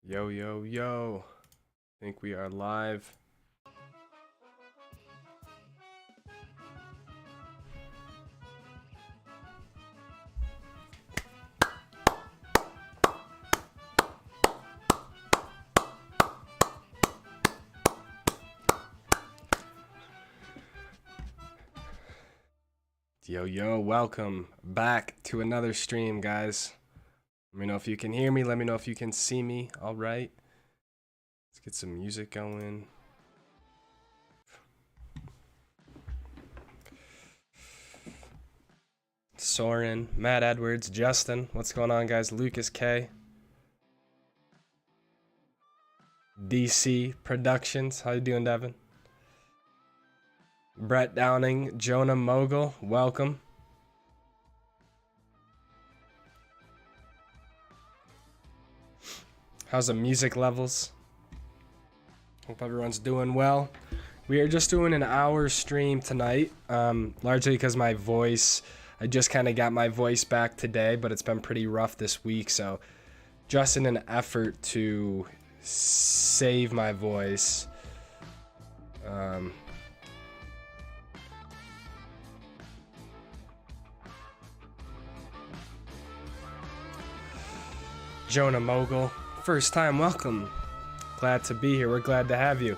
Yo, yo, yo. Think we are live. Yo, yo, welcome back to another stream, guys. Let me know if you can hear me. Let me know if you can see me. All right. Let's get some music going. Soren, Matt Edwards, Justin. What's going on, guys? Lucas K. DC Productions. How you doing, Devon? Brett Downing, Jonah Mogul. Welcome. How's the music levels? Hope everyone's doing well. We are just doing an hour stream tonight, largely because my voice, I just kind of got my voice back today, but it's been pretty rough this week. So just in an effort to save my voice, Jonah Mogul, first time, welcome. Glad to be here. We're glad to have you.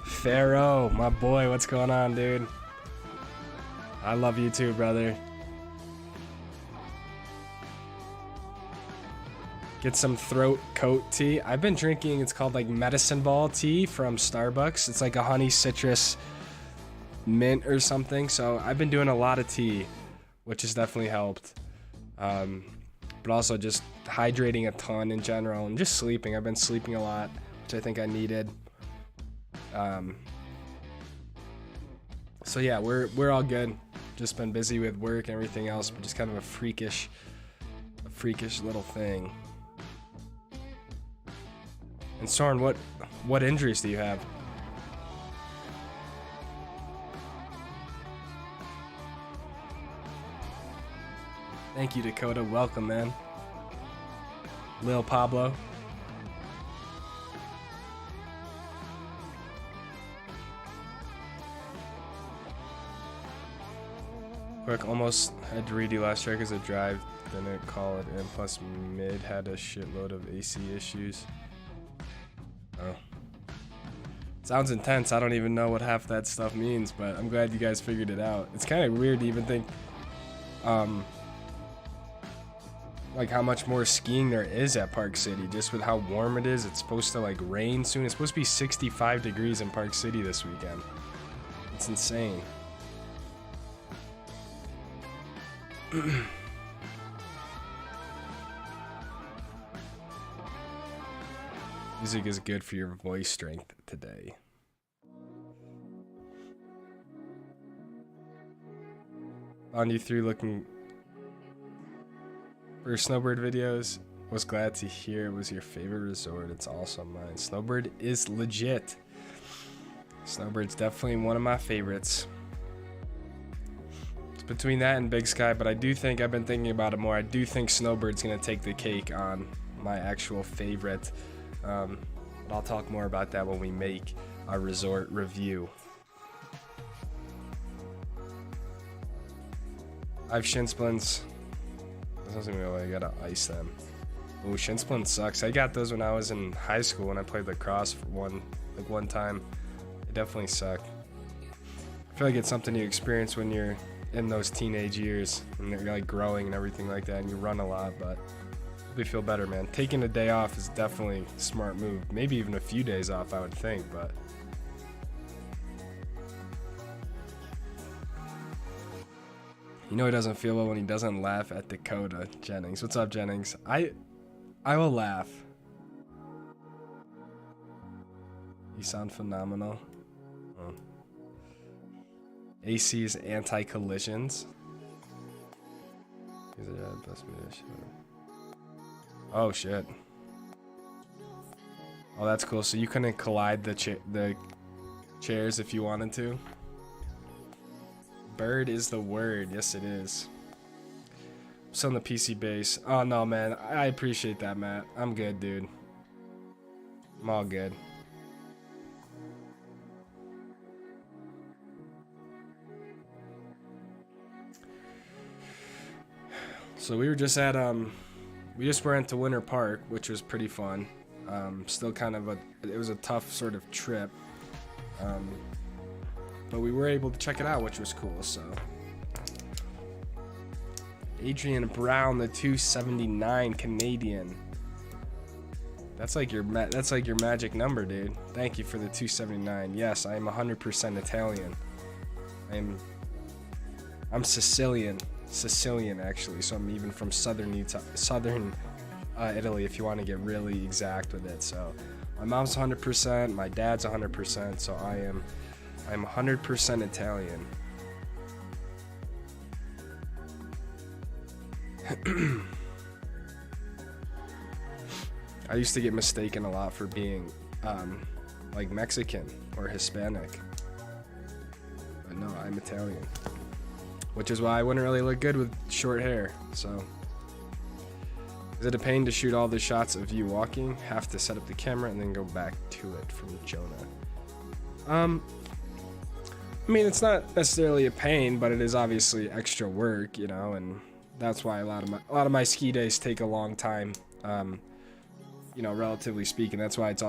Pharaoh, my boy, what's going on, dude? I love you too, brother. Get some throat coat tea. I've been drinking, it's called like medicine ball tea from Starbucks. It's like a honey citrus mint or something. So I've been doing a lot of tea, which has definitely helped. But also just hydrating a ton in general and just sleeping. I've been sleeping a lot, which I think I needed. So yeah, we're all good. Just been busy with work and everything else, but just kind of a freakish little thing. And Soren, what injuries do you have? Thank you, Dakota. Welcome, man. Lil Pablo. Quick, almost had to redo last track as a drive, didn't call it in. Plus, mid had a shitload of AC issues. Oh. Sounds intense. I don't even know what half that stuff means, but I'm glad you guys figured it out. It's kind of weird to even think, like how much more skiing there is at Park City, just with how warm it is. It's supposed to like rain soon. It's supposed to be 65 degrees in Park City this weekend. It's insane. Music is good for your voice strength today. On you through looking for snowbird videos. Was glad to hear it was your favorite resort. It's also mine. Snowbird is legit. Snowbird's definitely one of my favorites. It's between that and Big Sky, but I do think, I've been thinking about it more, I do think Snowbird's gonna take the cake on my actual favorite. But I'll talk more about that when we make our resort review. I have shin splints. Doesn't mean I gotta ice them. Oh, shin splint sucks. I got those when I was in high school when I played lacrosse for one time. It definitely sucked. I feel like it's something you experience when you're in those teenage years and you're like growing and everything like that, and you run a lot, but we feel better, man. Taking a day off is definitely a smart move. Maybe even a few days off, I would think, but you know he doesn't feel well when he doesn't laugh at Dakota. Jennings. What's up, Jennings? I will laugh. You sound phenomenal. Oh. AC's anti-collisions. Oh, shit. Oh, that's cool. So you couldn't collide the chairs if you wanted to? Bird is the word. Yes, it is. Still on the PC base. Oh no, man. I appreciate that, Matt. I'm good, dude. I'm all good. So we were just at we just went to Winter Park, which was pretty fun. Still kind of it was a tough sort of trip. But we were able to check it out, which was cool. So Adrian Brown, the 279 Canadian. That's like your magic number, dude. Thank you for the 279. Yes, I am 100% Italian. I'm Sicilian actually. So I'm even from southern Italy, if you want to get really exact with it. So my mom's 100%, my dad's 100%. So I'm 100% Italian. I used to get mistaken a lot for being like Mexican or Hispanic, but no, I'm Italian, which is why I wouldn't really look good with short hair. So is it a pain to shoot all the shots of you walking? Have to set up the camera and then go back to it, from Jonah. I mean, it's not necessarily a pain, but it is obviously extra work, you know, and that's why a lot of my ski days take a long time. You know, relatively speaking, that's why it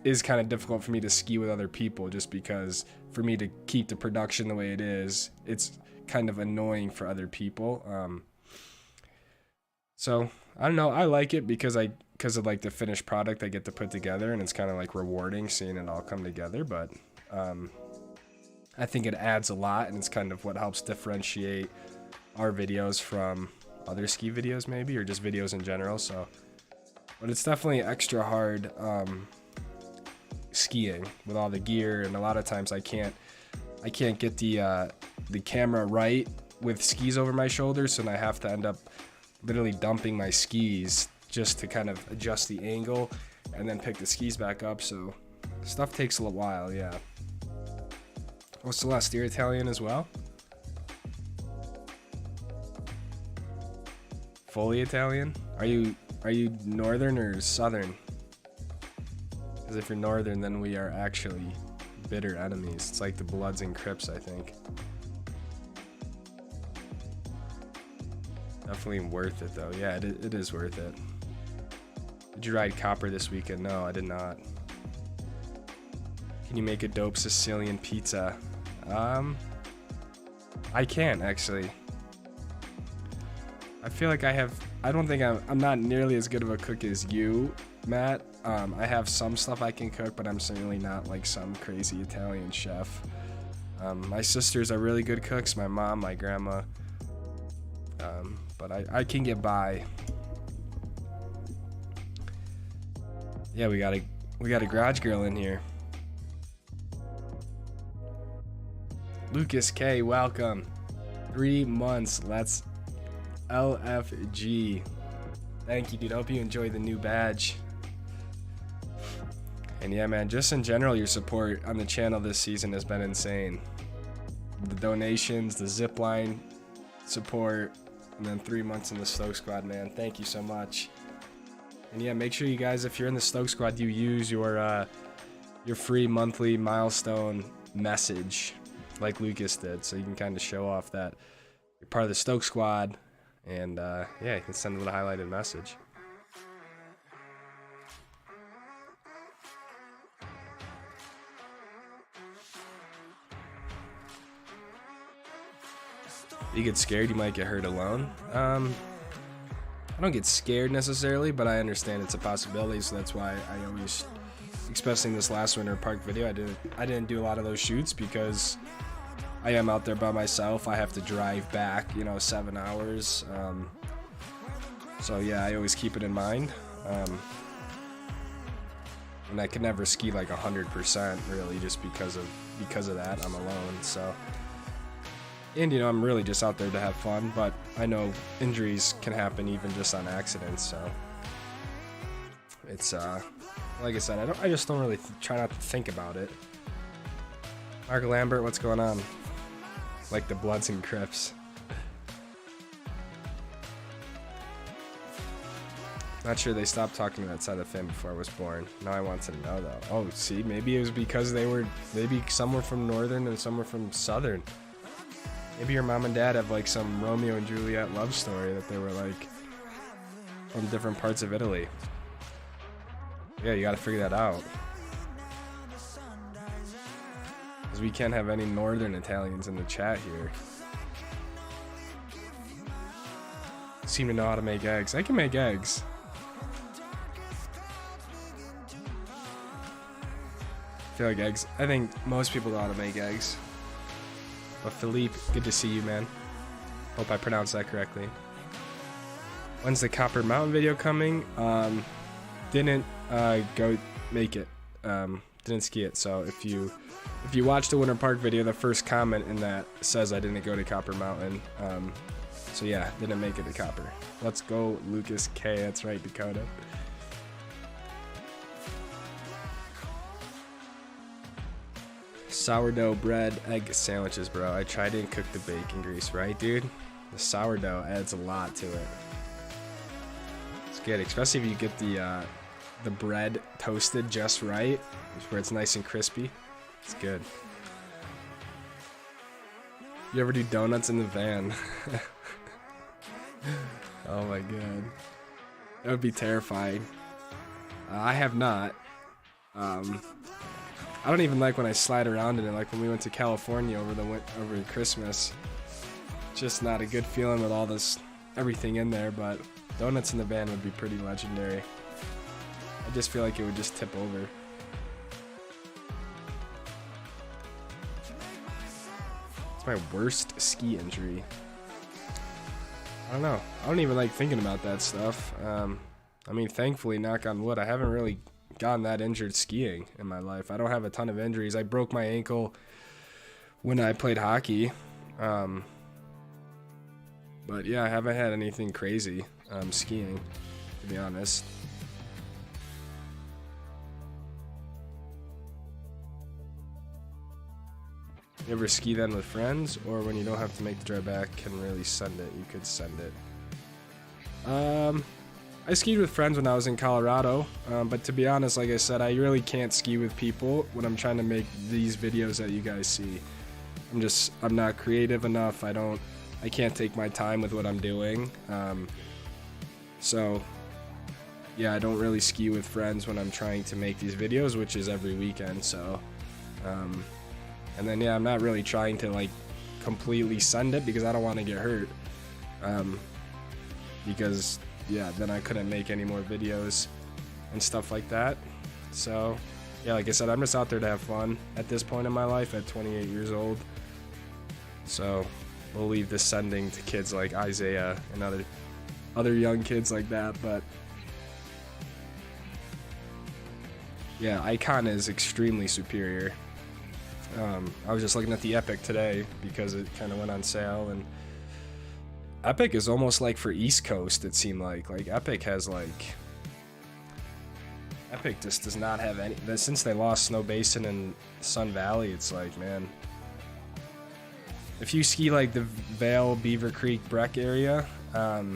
is kind of difficult for me to ski with other people, just because for me to keep the production the way it is, it's kind of annoying for other people. So I don't know, I like it because of like the finished product I get to put together, and it's kind of like rewarding seeing it all come together. But I think it adds a lot, and it's kind of what helps differentiate our videos from other ski videos, maybe, or just videos in general. So, but it's definitely extra hard skiing with all the gear, and a lot of times I can't get the camera right with skis over my shoulders, so I have to end up literally dumping my skis just to kind of adjust the angle and then pick the skis back up. So stuff takes a little while, yeah. Oh, Celeste, you're Italian as well? Fully Italian? Are you northern or southern? Because if you're northern, then we are actually bitter enemies. It's like the Bloods and Crips, I think. Definitely worth it though. Yeah, it is worth it. Did you ride Copper this weekend? No, I did not. Can you make a dope Sicilian pizza? I can actually. I feel like I'm not nearly as good of a cook as you, Matt. I have some stuff I can cook, but I'm certainly not like some crazy Italian chef. My sisters are really good cooks, my mom, my grandma. But I can get by. Yeah, we got a garage girl in here. Lucas K, welcome. 3 months, let's LFG. Thank you, dude. Hope you enjoy the new badge. And yeah, man, just in general, your support on the channel this season has been insane. The donations, the zipline support, and then 3 months in the Stoke Squad, man. Thank you so much. And yeah, make sure you guys, if you're in the Stoke Squad, you use your free monthly milestone message like Lucas did, so you can kind of show off that you're part of the Stoke Squad, and yeah, you can send a little highlighted message. You get scared you might get hurt alone. I don't get scared necessarily, but I understand it's a possibility, so that's why I always, especially in this last Winter Park video, I didn't do a lot of those shoots because I am out there by myself. I have to drive back, 7 hours. So yeah, I always keep it in mind. And I could never ski like 100% really, just because of that. I'm alone, so. And I'm really just out there to have fun, but I know injuries can happen even just on accidents, so it's like I said, I just don't really try not to think about it. Mark Lambert, what's going on? Like the Bloods and Crips. Not sure they stopped talking to that side of the family before I was born. Now I want to know though. Oh, see, maybe it was because maybe some were from northern and some were from southern. Maybe your mom and dad have like some Romeo and Juliet love story that they were like from different parts of Italy. Yeah, you gotta figure that out. Because we can't have any northern Italians in the chat here. Seem to know how to make eggs. I can make eggs. I feel like eggs. I think most people know how to make eggs. But Philippe, good to see you, man. Hope I pronounced that correctly. When's the Copper Mountain video coming? Didn't go make it. Didn't ski it. So if you watch the Winter Park video, the first comment in that says I didn't go to Copper Mountain. So yeah, didn't make it to Copper. Let's go, Lucas K. That's right, Dakota. Sourdough bread, egg sandwiches, bro. I tried to cook the bacon grease, right, dude? The sourdough adds a lot to it. It's good, especially if you get the bread toasted just right, where it's nice and crispy. It's good. You ever do donuts in the van? Oh my god, that would be terrifying. I have not. I don't even like when I slide around in it. Like when we went to California over Christmas, just not a good feeling with all this everything in there. But donuts in the van would be pretty legendary. I just feel like it would just tip over. It's my worst ski injury. I don't know. I don't even like thinking about that stuff. I mean, thankfully, knock on wood, I haven't really gotten that injured skiing in my life. I don't have a ton of injuries. I broke my ankle when I played hockey. But yeah, I haven't had anything crazy skiing, to be honest. You ever ski then with friends, or when you don't have to make the drive back, can really send it? You could send it. I skied with friends when I was in Colorado, but to be honest, like I said, I really can't ski with people when I'm trying to make these videos that you guys see. I'm not creative enough. I can't take my time with what I'm doing. So yeah, I don't really ski with friends when I'm trying to make these videos, which is every weekend. So, and then yeah, I'm not really trying to like completely send it because I don't want to get hurt. Because yeah, then I couldn't make any more videos and stuff like that. So yeah, like I said, I'm just out there to have fun at this point in my life at 28 years old. So we'll leave the sending to kids like Isaiah and other young kids like that. But yeah, Icon is extremely superior. I was just looking at the Epic today because it kind of went on sale, and Epic is almost like for East Coast, it seemed like Epic just does not have any, since they lost Snow Basin and Sun Valley. It's like, man, if you ski like the Vail, Beaver Creek, Breck area, that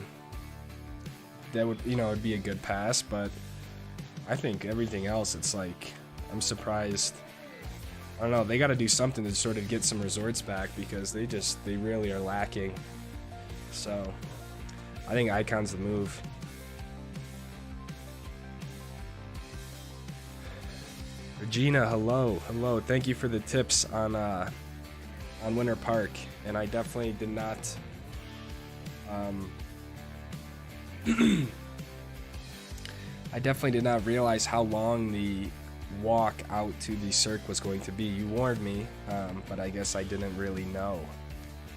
would, it'd be a good pass. But I think everything else, it's like, I'm surprised. I don't know, they got to do something to sort of get some resorts back because they really are lacking. So I think Icon's the move. Regina, hello. Thank you for the tips on Winter Park, and I definitely did not. I definitely did not realize how long the walk out to the Cirque was going to be. You warned me, but I guess I didn't really know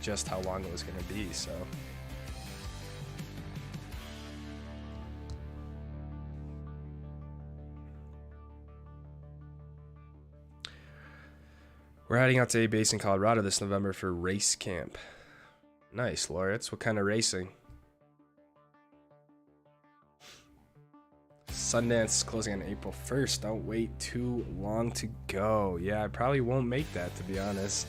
just how long it was going to be. So we're heading out to a base in Colorado this November for race camp. Nice, Laureates. What kind of racing? Sundance is closing on April 1st. Don't wait too long to go. Yeah, I probably won't make that, to be honest.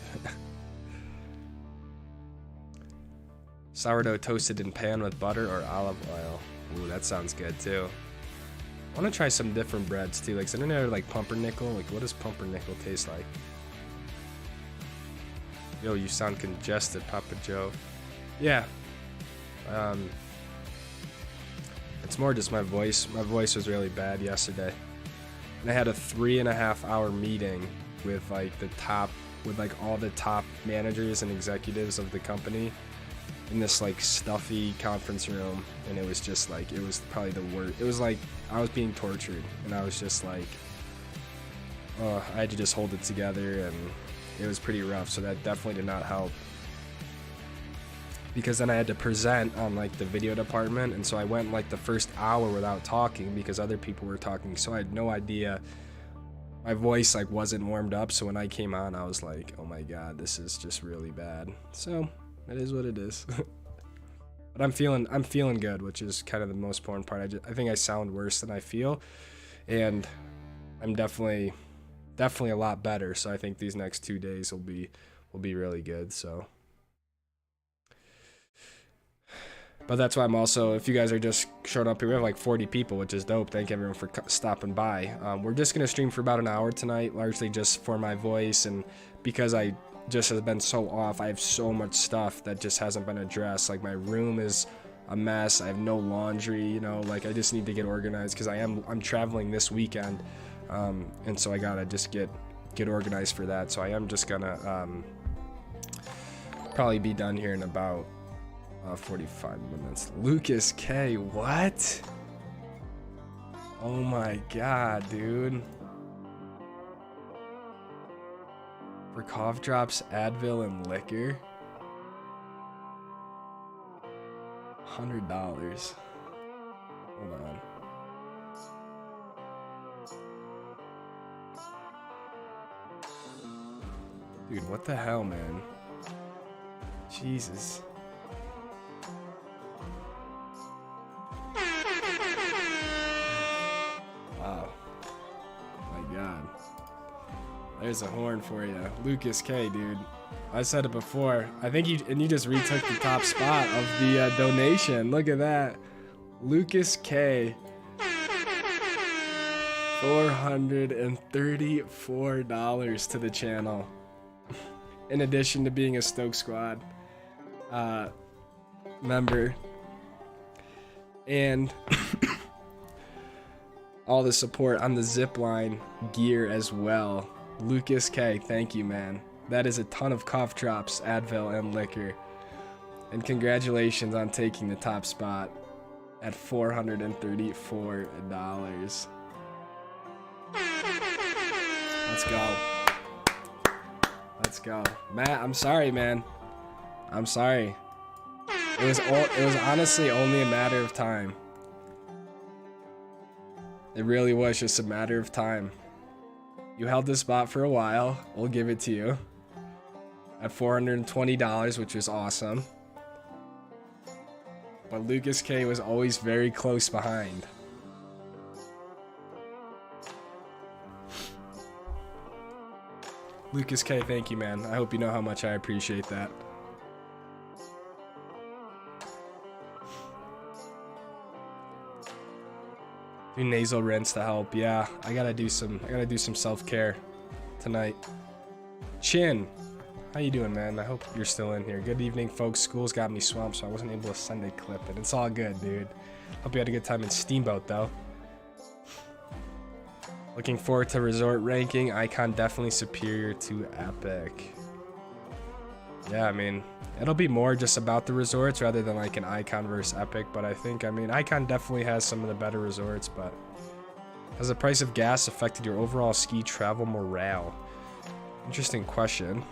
Sourdough toasted in pan with butter or olive oil. Ooh, that sounds good too. I want to try some different breads too. Like, isn't there like pumpernickel? Like, what does pumpernickel taste like? Yo, you sound congested, Papa Joe. Yeah. It's more just my voice. My voice was really bad yesterday. And I had a 3.5-hour meeting with like all the top managers and executives of the company in this like stuffy conference room, and it was just like, it was probably the worst. It was like I was being tortured, and I was just like, I had to just hold it together, and it was pretty rough. So that definitely did not help, because then I had to present on like the video department, and so I went like the first hour without talking because other people were talking, so I had no idea. My voice like wasn't warmed up, so when I came on, I was like, oh my god, this is just really bad. So it is what it is. But I'm feeling good, which is kind of the most important part. I think I sound worse than I feel, and I'm definitely a lot better. So I think these next 2 days will be really good. So, but that's why I'm also, if you guys are just showing up here, we have like 40 people, which is dope. Thank everyone for stopping by. We're just gonna stream for about an hour tonight, largely just for my voice, and because I just has been so off. I have so much stuff that just hasn't been addressed. Like, my room is a mess. I have no laundry, you know, like I just need to get organized because I'm traveling this weekend, and so I gotta just get organized for that. So I am just gonna probably be done here in about 45 minutes. Lucas K, what? Oh my god, dude. For cough drops, Advil, and liquor. $100. Hold on. Dude, what the hell, man? Jesus. Wow. My god. There's a horn for you. Lucas K, dude. I said it before. I think you just retook the top spot of the donation. Look at that. Lucas K. $434 to the channel. In addition to being a Stoke Squad member. And all the support on the zipline gear as well. Lucas K, thank you, man. That is a ton of cough drops, Advil, and liquor. And congratulations on taking the top spot at $434. Let's go. Let's go. Matt, I'm sorry, man. I'm sorry. It was honestly only a matter of time. It really was just a matter of time. You held this spot for a while. We'll give it to you. At $420, which was awesome. But Lucas K was always very close behind. Lucas K, thank you, man. I hope you know how much I appreciate that. Do nasal rinse to help. Yeah, I gotta do some self-care tonight. Chin, how you doing, man? I hope you're still in here. Good evening, folks. School's got me swamped, so I wasn't able to send a clip, and it's all good, dude. Hope you had a good time in Steamboat, though. Looking forward to resort ranking. Icon definitely superior to Epic. Yeah, I mean, it'll be more just about the resorts rather than like an Icon versus Epic, but I think, I mean, Icon definitely has some of the better resorts, but has the price of gas affected your overall ski travel morale? Interesting question.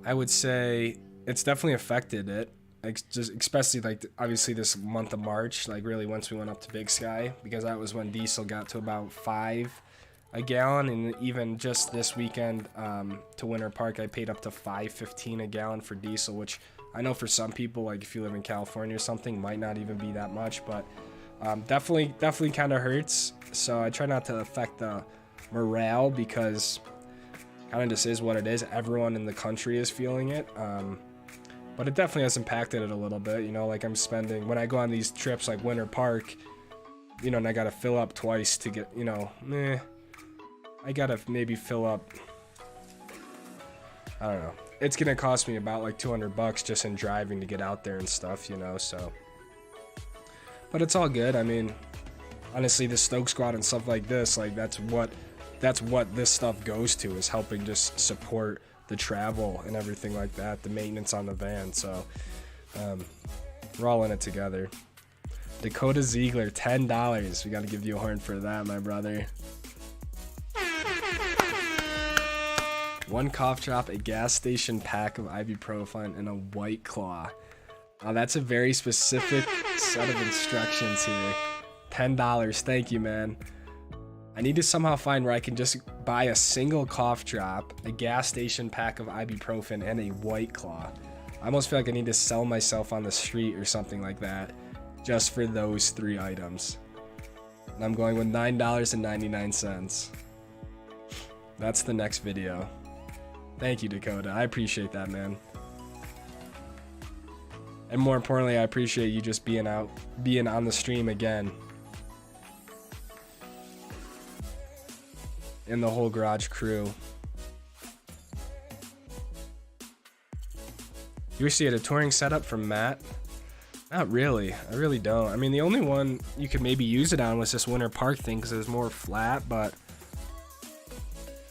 I would say it's definitely affected it, like just especially like obviously this month of March, like really once we went up to Big Sky, because that was when diesel got to about $5 a gallon, and even just this weekend to Winter Park I paid up to $5.15 a gallon for diesel, which I know for some people, like if you live in California or something, might not even be that much, but definitely kind of hurts. So I try not to affect the morale because kind of just is what it is. Everyone in the country is feeling it, But it definitely has impacted it a little bit, you know, like I'm spending, when I go on these trips like Winter Park, you know, and I gotta fill up twice to get, you know, I gotta maybe fill up, I don't know. It's gonna cost me about like $200 just in driving to get out there and stuff, you know, so. But it's all good. I mean, honestly, the Stoke squad and stuff like this, like that's what this stuff goes to, is helping just support the travel and everything like that, the maintenance on the van. So we're all in it together. Dakota Ziegler, $10. We got to give you a horn for that, my brother. One cough drop, a gas station pack of ibuprofen, and a White Claw. That's a very specific set of instructions here. $10. Thank you, man. I need to somehow find where I can just buy a single cough drop, a gas station pack of ibuprofen, and a White Claw. I almost feel like I need to sell myself on the street or something like that just for those 3 items. And I'm going with $9.99. That's the next video. Thank you, Dakota. I appreciate that, man. And more importantly, I appreciate you just being on the stream again. And the whole garage crew. You wish you had a touring setup from Matt? Not really. I really don't. I mean, the only one you could maybe use it on was this Winter Park thing because it was more flat, but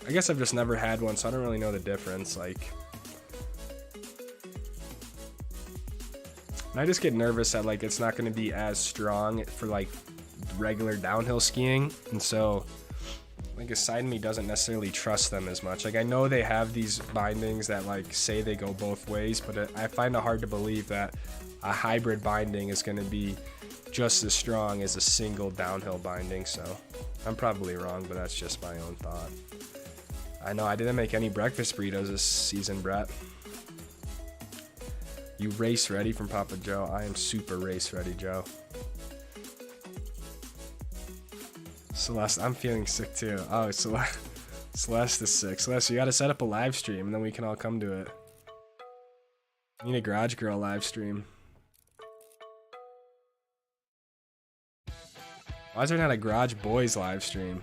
I guess I've just never had one, so I don't really know the difference. Like, and I just get nervous that like it's not going to be as strong for like regular downhill skiing, and so like a side of me doesn't necessarily trust them as much. Like I know they have these bindings that like say they go both ways, but I find it hard to believe that a hybrid binding is going to be just as strong as a single downhill binding. So I'm probably wrong, but that's just my own thought. I know I didn't make any breakfast burritos this season, Brett. You race ready from Papa Joe? I am super race ready, Joe. Celeste, I'm feeling sick too. Oh, Celeste is sick. Celeste, you gotta set up a live stream and then we can all come to it. I need a Garage Girl live stream. Why is there not a Garage Boys live stream?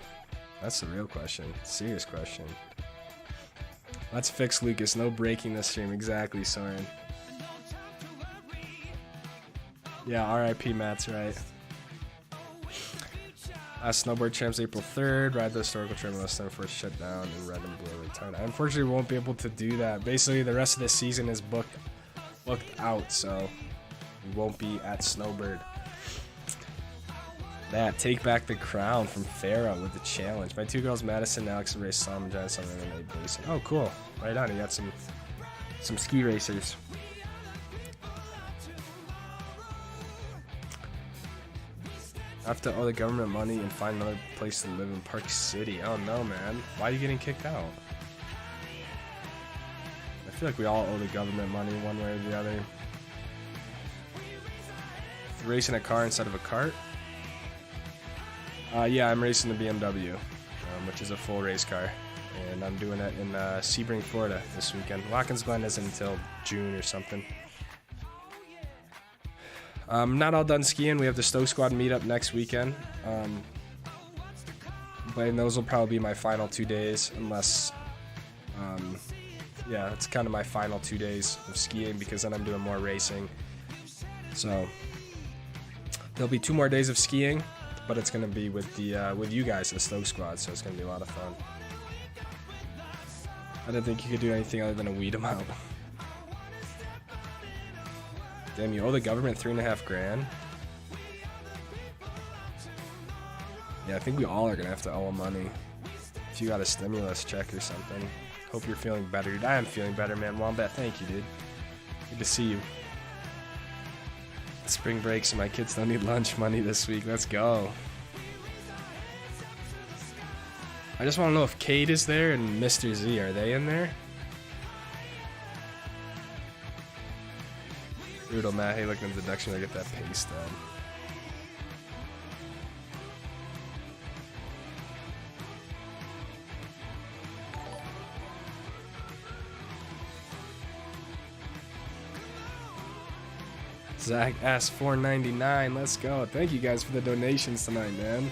That's the real question. Serious question. Let's fix Lucas. No breaking this stream. Exactly, Soren. Yeah, RIP Matt's right. Snowboard champs April 3rd. Ride the historical trail less than for shutdown and red and blue return. I unfortunately won't be able to do that. Basically, the rest of the season is booked out, so we won't be at Snowbird. That take back the crown from Farah with the challenge. My 2 girls, Madison and Alex, race Solomon Giants on MMA Basin. Oh, cool. Right on. You got some ski racers. I have to owe the government money and find another place to live in Park City. Oh no, man. Why are you getting kicked out? I feel like we all owe the government money one way or the other. Racing a car instead of a cart? Yeah, I'm racing the BMW, which is a full race car. And I'm doing it in Sebring, Florida this weekend. Watkins Glen isn't until June or something. Not all done skiing. We have the Stoke Squad meetup next weekend. But those will probably be my final 2 days, unless, yeah, it's kind of my final 2 days of skiing because then I'm doing more racing. So there'll be 2 more days of skiing, but it's gonna be with you guys, the Stoke Squad, so it's gonna be a lot of fun. I didn't think you could do anything other than a weed them out. Damn, you owe the government $3.5 grand? Yeah, I think we all are gonna have to owe them money. If you got a stimulus check or something. Hope you're feeling better. I am feeling better, man. Wombat, thank you, dude. Good to see you. Spring break, so my kids don't need lunch money this week. Let's go. I just want to know if Kate is there and Mr. Z. Are they in there? Brutal, Matt. Hey, look in the deduction. I get that paste done. Zach asked $4.99. Let's go. Thank you guys for the donations tonight, man.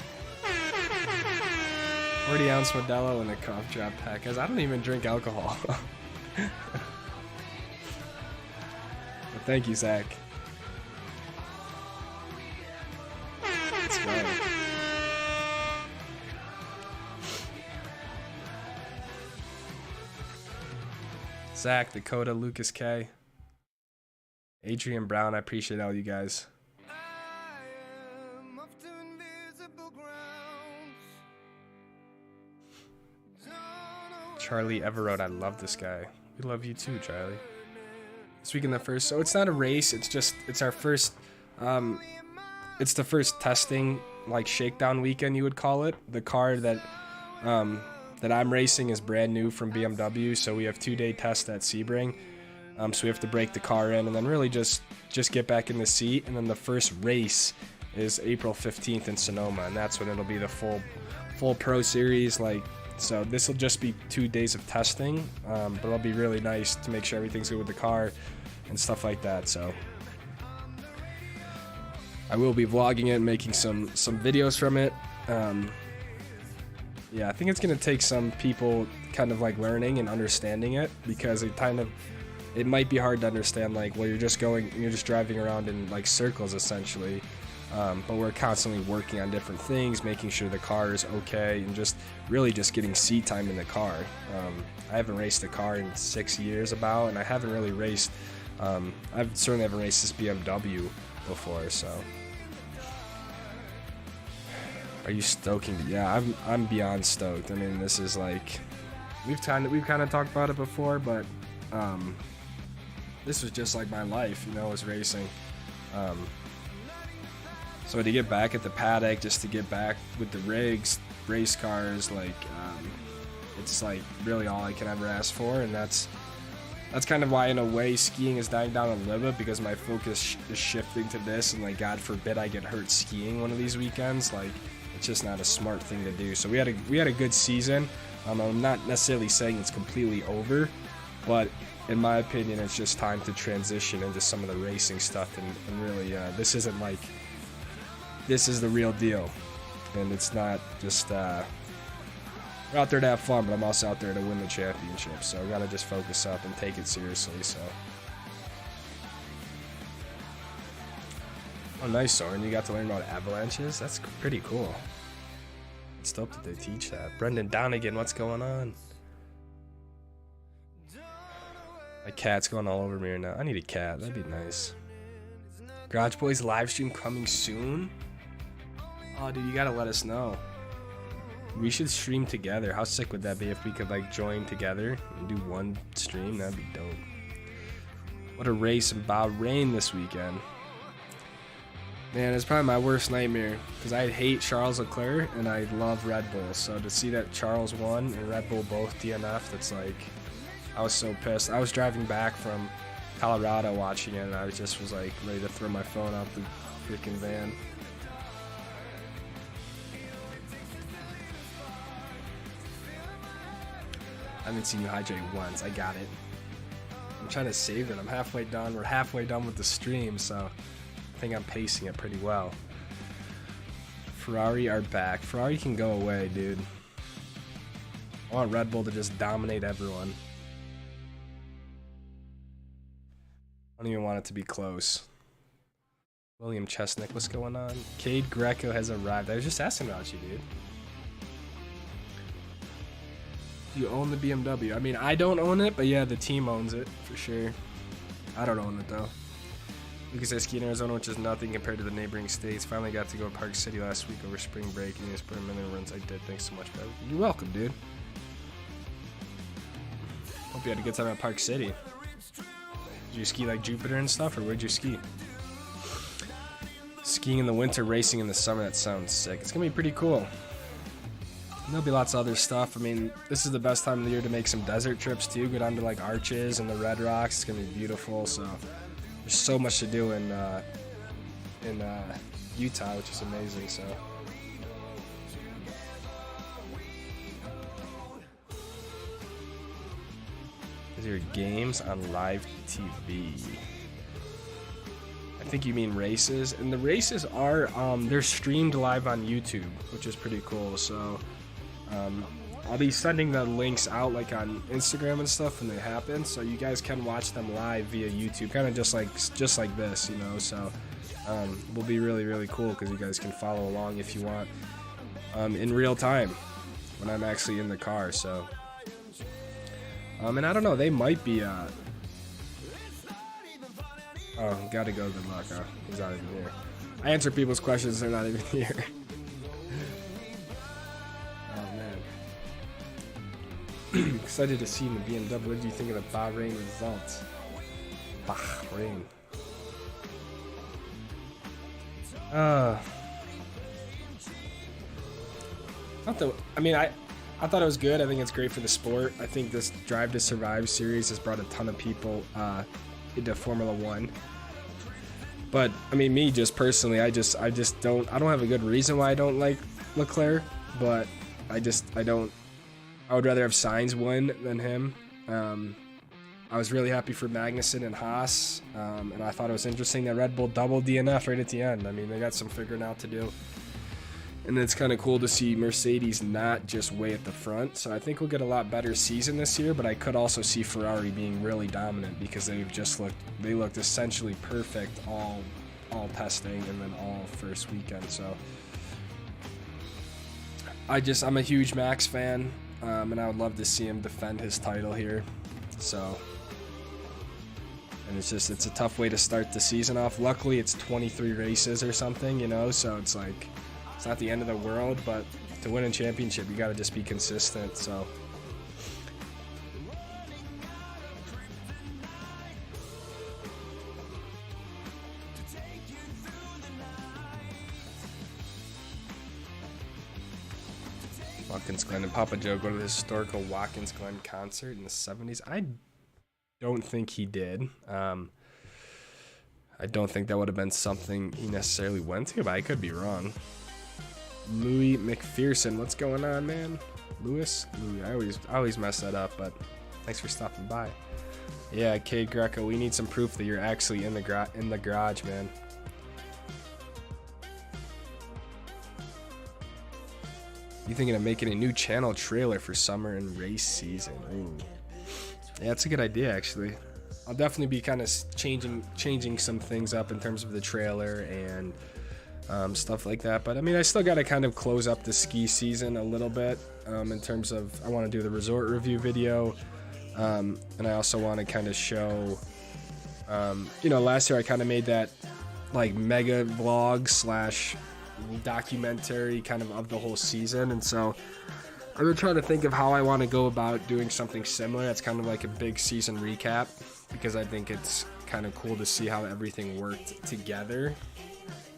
40-ounce Modelo in a cough drop pack. Guys, I don't even drink alcohol. But thank you, Zach. Let's go. Zach, Dakota, Lucas K, Adrian Brown, I appreciate all you guys. Charlie Everode, I love this guy. We love you too, Charlie. This week in the first, so it's not a race, it's our first, it's the first testing, like shakedown weekend you would call it. The car that I'm racing is brand new from BMW, so we have 2-day test at Sebring. So we have to break the car in and then really just get back in the seat, and then the first race is April 15th in Sonoma, and that's when it'll be the full pro series. Like, so this will just be 2 days of testing, but it'll be really nice to make sure everything's good with the car and stuff like that. So I will be vlogging it and making some videos from it. Yeah, I think it's gonna take some people kind of like learning and understanding it, because it might be hard to understand, like, well, you're just driving around in like circles essentially, but we're constantly working on different things, making sure the car is okay, and just getting seat time in the car. I haven't raced a car in 6 years about, and I haven't really raced, I've certainly haven't raced this BMW before, so. Are you stoking? Yeah, I'm beyond stoked. I mean, this is like, we've kind of talked about it before, but this was just like my life, you know, was racing. So to get back at the paddock, just to get back with the rigs, race cars, like, it's like really all I can ever ask for, and that's kind of why, in a way, skiing is dying down a little bit, because my focus is shifting to this, and like, God forbid I get hurt skiing one of these weekends. Like, it's just not a smart thing to do. So we had a good season. I'm not necessarily saying it's completely over, but in my opinion, it's just time to transition into some of the racing stuff, and really, this isn't like, this is the real deal, and it's not just we're out there to have fun, but I'm also out there to win the championship. So I gotta just focus up and take it seriously. So, oh, nice, Soren. You got to learn about avalanches. That's pretty cool. It's dope that they teach that. Brendan Donegan, what's going on? My cat's going all over me right now. I need a cat. That'd be nice. Garage Boys live stream coming soon. Oh, dude, you gotta let us know. We should stream together. How sick would that be if we could like join together and do one stream? That'd be dope. What a race in Bahrain this weekend. Man, it's probably my worst nightmare, because I hate Charles Leclerc and I love Red Bull. So to see that Charles won and Red Bull both DNF, that's like, I was so pissed. I was driving back from Colorado watching it, and I just was like ready to throw my phone out the freaking van. I haven't seen you hydrate once. I got it. I'm trying to save it. I'm halfway done. We're halfway done with the stream, so I think I'm pacing it pretty well. Ferrari are back. Ferrari can go away, dude. I want Red Bull to just dominate everyone. I don't even want it to be close. William Chestnick, what's going on? Cade Greco has arrived. I was just asking about you, dude. You own the BMW. I mean, I don't own it, but yeah, the team owns it for sure. I don't own it though. Lucas I ski in Arizona, which is nothing compared to the neighboring states. Finally got to go to Park City last week over spring break, and just put in the runs I did. Thanks so much, bro. You're welcome, dude. Hope you had a good time at Park City. Did you ski like Jupiter and stuff, or where'd you ski? Skiing in the winter, racing in the summer. That sounds sick. It's gonna be pretty cool. There'll be lots of other stuff. I mean, this is the best time of the year to make some desert trips too. Go down to like Arches and the Red Rocks. It's gonna be beautiful. So there's so much to do in Utah, which is amazing. So is your games on live TV? I think you mean races, and the races are they're streamed live on YouTube, which is pretty cool. So I'll be sending the links out like on Instagram and stuff when they happen, so you guys can watch them live via YouTube, kind of just like this, you know. So will be really cool because you guys can follow along if you want in real time when I'm actually in the car. So and I don't know, they might be oh, gotta go, good luck. Oh, he's not even here. I answer people's questions, they're not even here. Oh man. Excited to see the BMW. What do you think of the Bahrain results? Bahrain. I thought it was good. I think it's great for the sport. I think this Drive to Survive series has brought a ton of people into Formula One. But I mean, me just personally, I don't have a good reason why I don't like Leclerc, but I would rather have Sainz win than him. I was really happy for Magnussen and Haas, and I thought it was interesting that Red Bull doubled DNF right at the end. I mean, they got some figuring out to do. And it's kind of cool to see Mercedes not just way at the front. So I think we'll get a lot better season this year, but I could also see Ferrari being really dominant because they looked essentially perfect all testing and then all first weekend. So I'm a huge Max fan, and I would love to see him defend his title here. So, and it's a tough way to start the season off. Luckily, it's 23 races or something, you know, so it's like, it's not the end of the world, but to win a championship, you got to just be consistent. So, Watkins Glen and Papa Joe go to the historical Watkins Glen concert in the 70s. I don't think he did. I don't think that would have been something he necessarily went to, but I could be wrong. Louis McPherson, what's going on, man? Louis, I always mess that up, but thanks for stopping by. Yeah, K Greco, we need some proof that you're actually in the garage, man. You thinking of making a new channel trailer for summer and race season? Ooh. Yeah, that's a good idea, actually. I'll definitely be kind of changing some things up in terms of the trailer and stuff like that. But I mean, I still got to kind of close up the ski season a little bit in terms of I want to do the resort review video, and I also want to kind of show, you know, last year I kind of made that like mega vlog / documentary kind of the whole season, and so I've been trying to think of how I want to go about doing something similar. That's kind of like a big season recap, because I think it's kind of cool to see how everything worked together,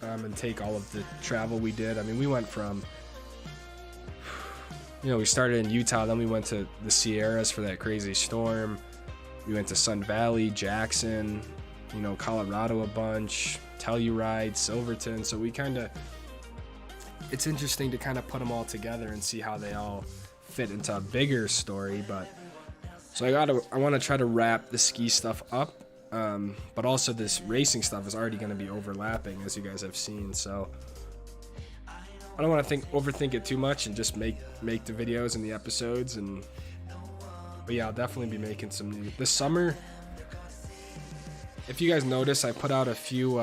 and take all of the travel we did. I mean, we went from, you know, we started in Utah, then we went to the Sierras for that crazy storm. We went to Sun Valley, Jackson, you know, Colorado a bunch, Telluride, Silverton. So we kind of, it's interesting to kind of put them all together and see how they all fit into a bigger story. But so I want to try to wrap the ski stuff up, but also this racing stuff is already going to be overlapping, as you guys have seen. So I don't want to overthink it too much and just make the videos and the episodes. But yeah, I'll definitely be making some new this summer. If you guys notice, I put out a few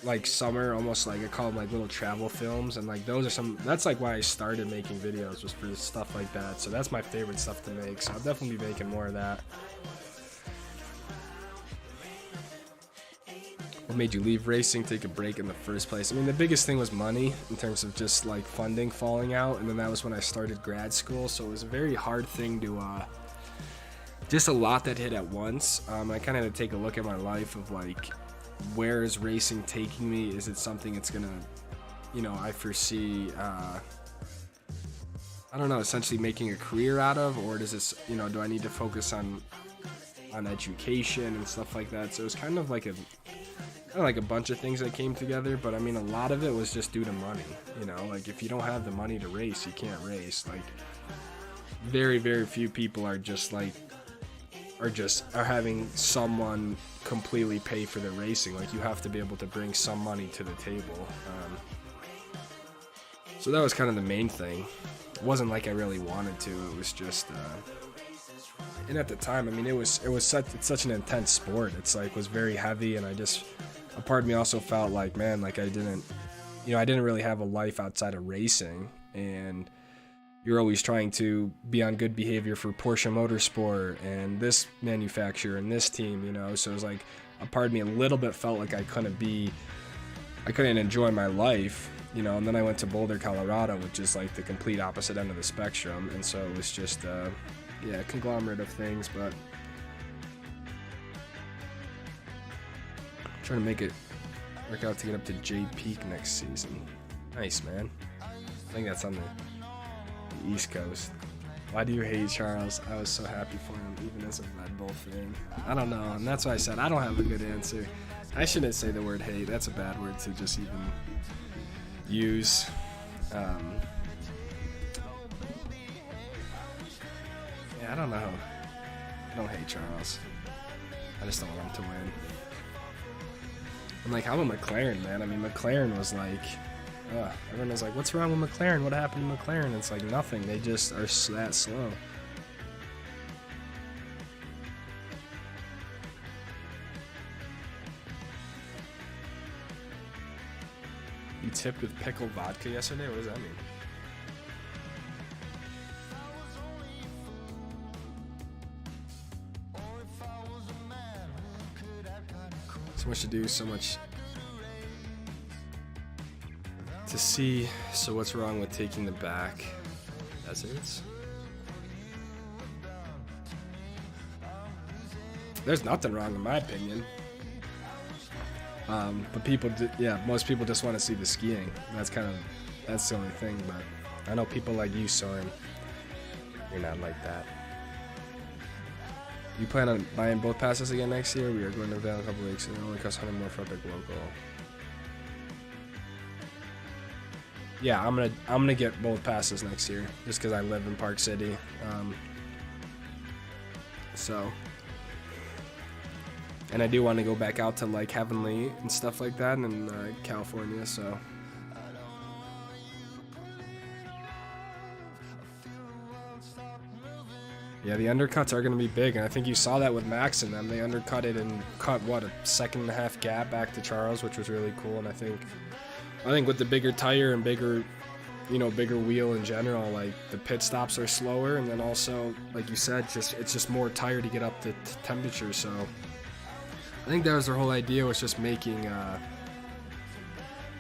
like summer, almost like I call them like little travel films, and like those are some, that's like why I started making videos, was for stuff like that. So that's my favorite stuff to make, so I'll definitely be making more of that. What made you leave racing, take a break in the first place? I mean, the biggest thing was money, in terms of just like funding falling out, and then that was when I started grad school, so it was a very hard thing to just a lot that hit at once. I kind of had to take a look at my life of like, where is racing taking me? Is it something it's gonna, you know, I foresee I don't know, essentially making a career out of, or does this, you know, do I need to focus on education and stuff like that? So it was kind of like a bunch of things that came together, but I mean, a lot of it was just due to money, you know, like if you don't have the money to race, you can't race. Like very, very few people are just like are having someone completely pay for the racing. Like, you have to be able to bring some money to the table. So that was kind of the main thing. It wasn't like I really wanted to. It was just, and at the time, I mean, it's such an intense sport. It's like was very heavy, and a part of me also felt like, man, like I didn't really have a life outside of racing, and you're always trying to be on good behavior for Porsche Motorsport and this manufacturer and this team, you know. So it was like a part of me a little bit felt like I couldn't enjoy my life, you know. And then I went to Boulder, Colorado, which is like the complete opposite end of the spectrum, and so it was just a conglomerate of things. But I'm trying to make it work out to get up to J Peak next season. Nice, man. I think that's on the East Coast. Why do you hate Charles? I was so happy for him, even as a Red Bull fan. I don't know, and that's why I said I don't have a good answer. I shouldn't say the word hate. That's a bad word to just even use. Yeah, I don't know. I don't hate Charles. I just don't want him to win. I'm like, I'm a McLaren, man. I mean, McLaren was like, everyone was like, what's wrong with McLaren? What happened to McLaren? It's like nothing. They just are that slow. You tipped with pickled vodka yesterday? What does that mean? So much to do, so much to see. So what's wrong with taking the back deserts? There's nothing wrong in my opinion. But most people just want to see the skiing. That's the only thing. But I know people like you, Soren. You're not like that. You plan on buying both passes again next year? We are going to Devon a couple weeks, and it only costs 100 more for Epic Local. Yeah, I'm gonna get both passes next year, just because I live in Park City. And I do want to go back out to like Heavenly and stuff like that in California. So. Yeah, the undercuts are going to be big, and I think you saw that with Max and them. They undercut it and cut, a second-and-a-half gap back to Charles, which was really cool. And I think with the bigger tire and bigger wheel in general, like the pit stops are slower, and then also, like you said, it's just more tire to get up to temperature. So I think that was their whole idea, was just making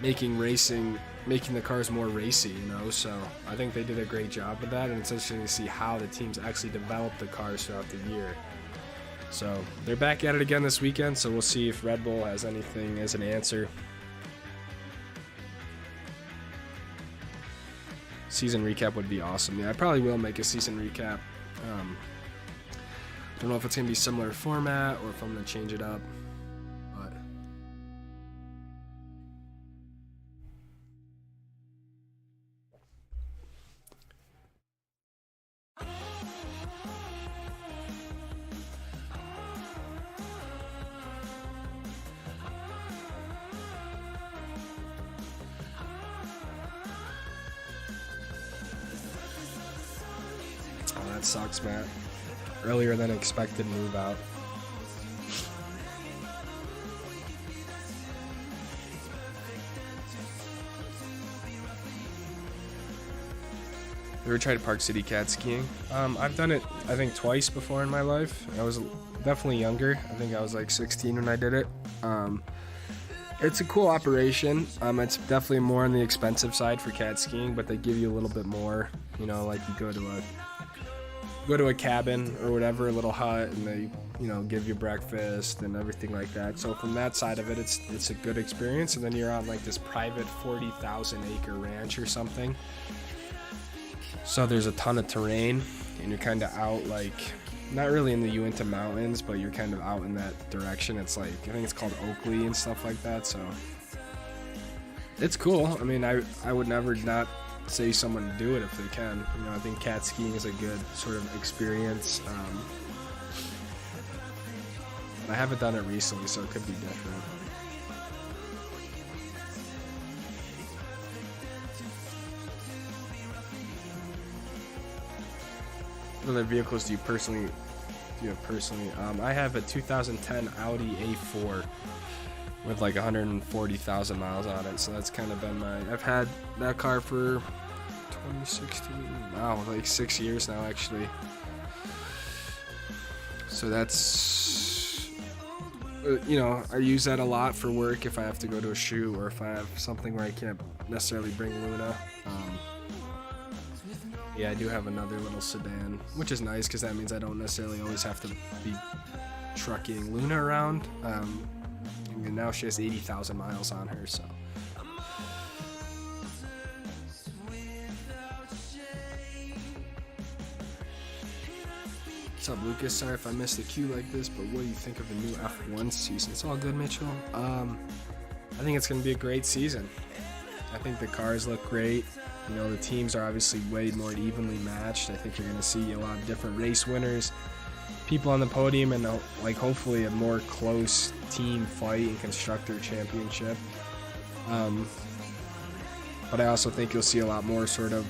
the cars more racy, you know. So I think they did a great job with that, and it's interesting to see how the teams actually develop the cars throughout the year. So they're back at it again this weekend, so we'll see if Red Bull has anything as an answer. Season recap would be awesome. Yeah, I probably will make a season recap. Don't know if it's going to be similar format or if I'm going to change it up. That sucks, Matt. Earlier than expected move out. You ever tried Park City cat skiing? I've done it, I think, twice before in my life. I was definitely younger. I think I was like 16 when I did it. It's a cool operation. It's definitely more on the expensive side for cat skiing, but they give you a little bit more. You know, like you go to a cabin or whatever, a little hut, and they, give you breakfast and everything like that. So from that side of it, it's a good experience. And then you're on like this private 40,000 acre ranch or something. So there's a ton of terrain, and you're kind of out, like, not really in the Uinta Mountains, but you're kind of out in that direction. It's like, I think it's called Oakley and stuff like that. So it's cool. I mean, I would never not say someone to do it if they can. I think cat skiing is a good sort of experience. I haven't done it recently, so it could be different. What other vehicles do you have personally? I have a 2010 Audi A4 with like 140,000 miles on it, so that's kind of been I've had that car for 2016, wow, like 6 years now actually. So that's, you know, I use that a lot for work if I have to go to a shoot or if I have something where I can't necessarily bring Luna. Yeah, I do have another little sedan, which is nice because that means I don't necessarily always have to be trucking Luna around. And now she has 80,000 miles on her, so. What's up, Lucas? Sorry if I missed the queue like this, but what do you think of the new F1 season? It's all good, Mitchell. I think it's going to be a great season. I think the cars look great. You know, the teams are obviously way more evenly matched. I think you're going to see a lot of different race winners, people on the podium, and like hopefully a more close team fight and constructor championship. But I also think you'll see a lot more sort of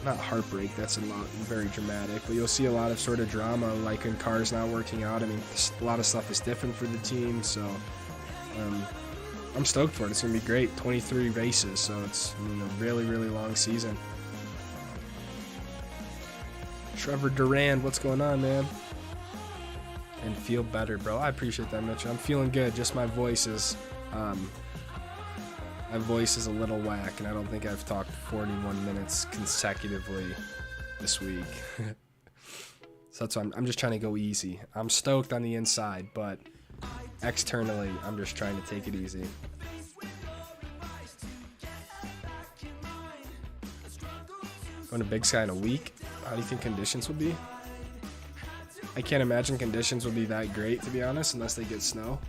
not heartbreak, that's very dramatic, but you'll see a lot of sort of drama, like in cars not working out. I mean, a lot of stuff is different for the team, so I'm stoked for it. It's gonna be great. 23 races, so it's, you know, really, really long season. Trevor Durand, what's going on, man? And feel better, bro. I appreciate that, Mitch. I'm feeling good. Just my voice is a little whack, and I don't think I've talked 41 minutes consecutively this week. So that's why I'm just trying to go easy. I'm stoked on the inside, but externally, I'm just trying to take it easy. Going to Big Sky in a week. How do you think conditions will be? I can't imagine conditions will be that great, to be honest, unless they get snow.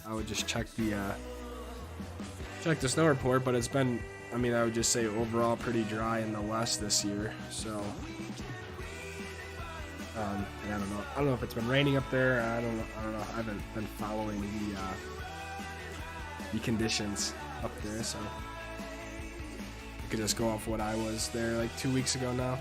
I would just check the snow report, but it's been, I mean, I would just say overall pretty dry in the west this year. So, I don't know. I don't know if it's been raining up there. I don't know. I haven't been following the conditions up there, so I could just go off what I was there like 2 weeks ago now.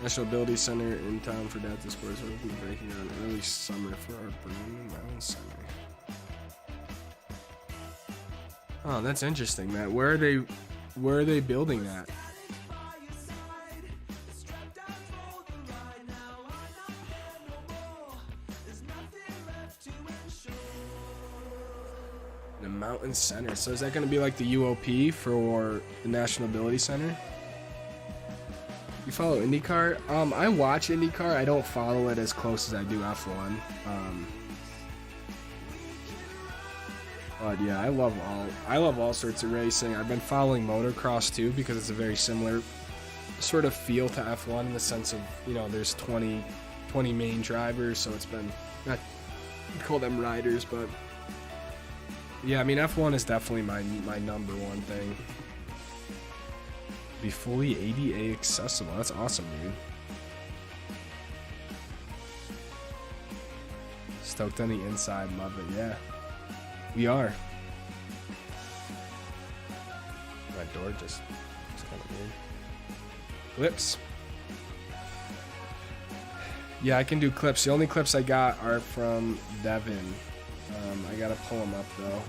National Ability Center in town for Delta Sports. We'll be breaking on early summer for our Burning Mountain Center. Oh, that's interesting, Matt. Where are they building that? The Mountain Center. So is that going to be like the UOP for the National Ability Center? You follow IndyCar? I watch IndyCar. I don't follow it as close as I do F1. But yeah, I love all sorts of racing. I've been following motocross too because it's a very similar sort of feel to F1 in the sense of, you know, there's 20 main drivers, so it's been, not call them riders, but yeah, I mean, F1 is definitely my number one thing. Be fully ADA accessible. That's awesome, dude. Stoked on the inside, love it. Yeah, we are. My door just kind of weird. Clips. Yeah, I can do clips. The only clips I got are from Devon. I gotta pull them up though.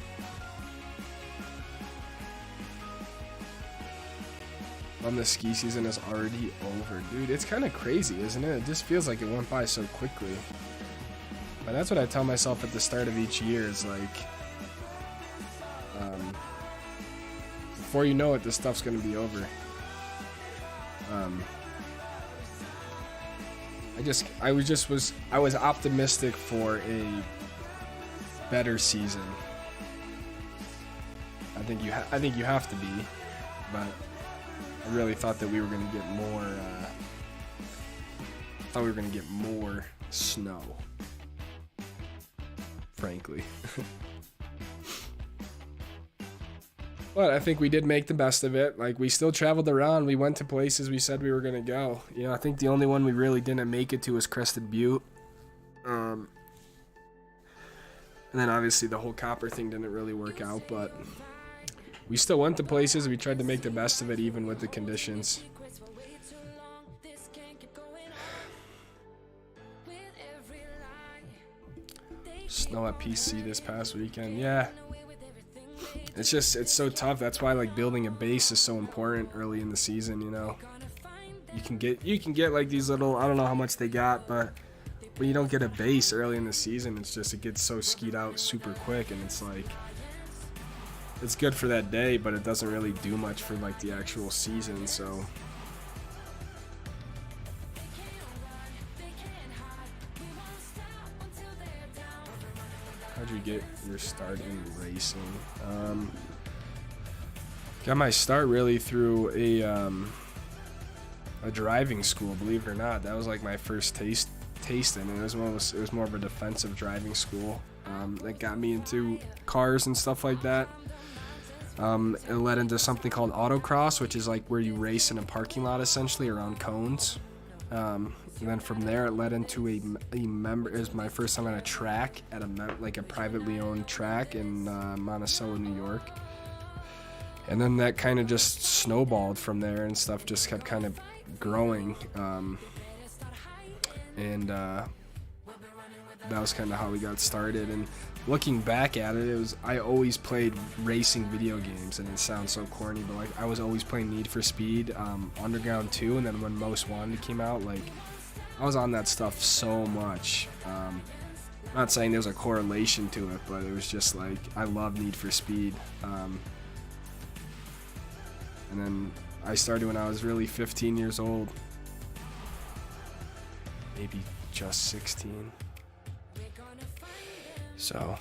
The ski season is already over, dude. It's kind of crazy, isn't it? It just feels like it went by so quickly. But that's what I tell myself at the start of each year. It's like, before you know it, this stuff's gonna be over. I was optimistic for a better season. I think you have to be, but I really thought that we were going to get more, snow, frankly. But I think we did make the best of it. Like, we still traveled around. We went to places we said we were going to go. You know, I think the only one we really didn't make it to was Crested Butte. And then obviously the whole copper thing didn't really work out, but we still went to places. We tried to make the best of it even with the conditions. Snow at PC this past weekend. Yeah. It's just, it's so tough. That's why like building a base is so important early in the season, you know. You can get like these little, I don't know how much they got, but when you don't get a base early in the season, it's just, it gets so skied out super quick, and it's like, it's good for that day, but it doesn't really do much for like the actual season. So how'd you get your start in racing? Got my start really through a driving school, believe it or not. That was like my first taste in it. It was more of a defensive driving school that got me into cars and stuff like that. It led into something called autocross, which is like where you race in a parking lot essentially around cones. And then from there it led into it was my first time on a track at like a privately owned track in Monticello, New York. And then that kind of just snowballed from there, and stuff just kept kind of growing. That was kind of how we got started. And looking back at it, I always played racing video games, and it sounds so corny, but like I was always playing Need for Speed, Underground 2, and then when Most Wanted came out, like I was on that stuff so much. I'm not saying there's a correlation to it, but it was just like I love Need for Speed. And then I started when I was really 15 years old, maybe just 16. So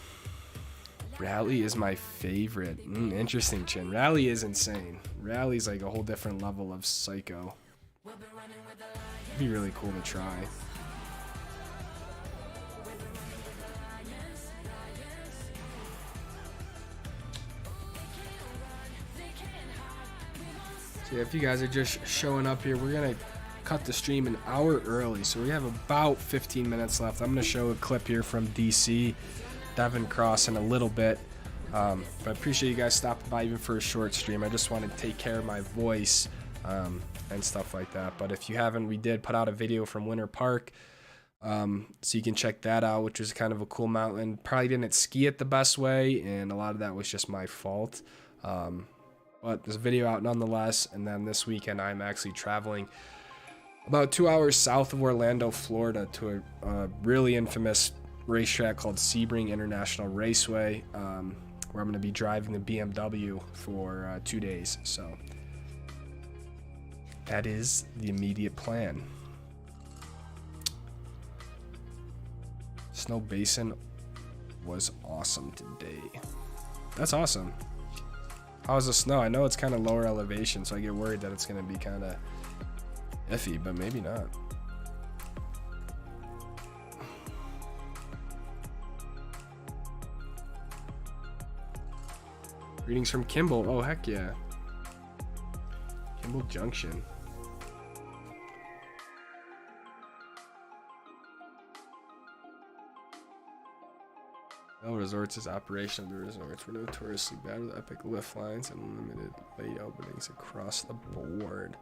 Rally is my favorite. Interesting, Chin. Rally is insane. Rally's like a whole different level of psycho. It'd be really cool to try. So yeah, if you guys are just showing up here, we're gonna cut the stream an hour early, so we have about 15 minutes left. I'm gonna show a clip here from DC, Devon Cross in a little bit, but I appreciate you guys stopping by even for a short stream. I just wanted to take care of my voice and stuff like that. But if you haven't, we did put out a video from Winter Park, so you can check that out, which was kind of a cool mountain. Probably didn't ski it the best way, and a lot of that was just my fault. But there's a video out nonetheless. And then this weekend I'm actually traveling about 2 hours south of Orlando, Florida, to a really infamous racetrack called Sebring International Raceway, where I'm going to be driving the BMW for 2 days. So that is the immediate plan. Snow Basin was awesome today. That's awesome. How's the snow? I know it's kind of lower elevation, so I get worried that it's going to be kind of iffy, but maybe not. Greetings from Kimball. Oh, heck yeah. Kimball Junction. Bell Resorts is operational. The resorts were notoriously bad with epic lift lines and limited late openings across the board.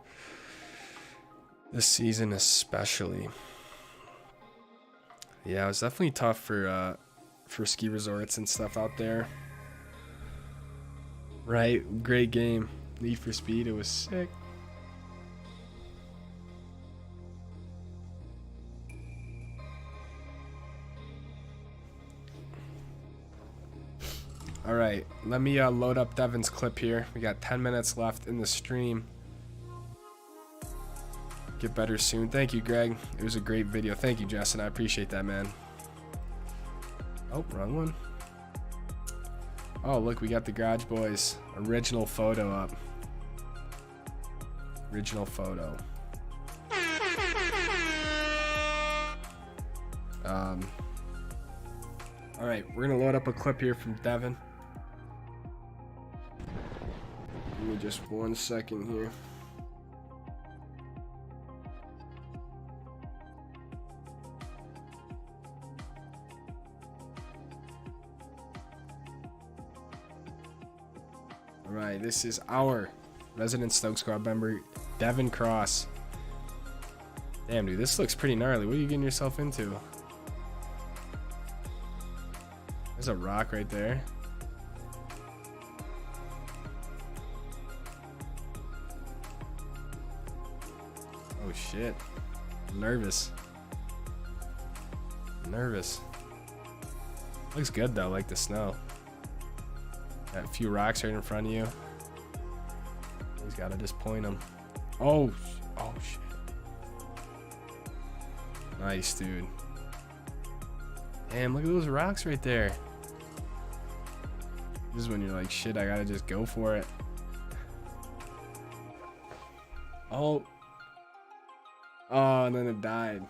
This season especially. Yeah, it was definitely tough for ski resorts and stuff out there. Right, great game. Need for Speed, it was sick. All right, let me load up Devon's clip here. We got 10 minutes left in the stream. Get better soon. Thank you, Greg. It was a great video. Thank you, Justin. I appreciate that, man. Oh, wrong one. Oh, look, we got the Garage Boys original photo up. Original photo. All right, we're gonna load up a clip here from Devon. Give me just 1 second here. Alright, this is our resident Stoke Squad member, Devon Cross. Damn, dude, this looks pretty gnarly. What are you getting yourself into? There's a rock right there. Oh shit. I'm nervous. Looks good though, like the snow. Got a few rocks right in front of you. He's gotta just point them. Oh shit. Nice, dude. Damn, look at those rocks right there. This is when you're like, shit, I gotta just go for it. Oh, and then it died.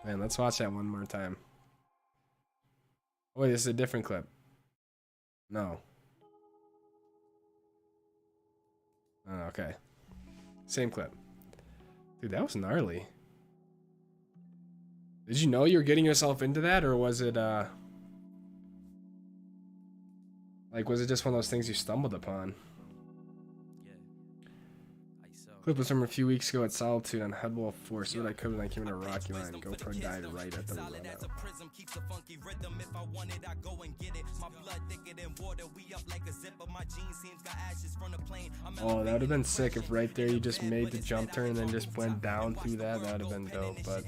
Man, let's watch that one more time. Oh, wait, this is a different clip. No. Oh, okay. Same clip. Dude, that was gnarly. Did you know you were getting yourself into that, or was it, like, was it just one of those things you stumbled upon? Clip was from a few weeks ago at Solitude on Headwall 4. So what I could when I came in a rocky line. GoPro died right at the run out. Oh, that would have been sick if right there you just made the jump turn and then just went down through that. That would have been dope, but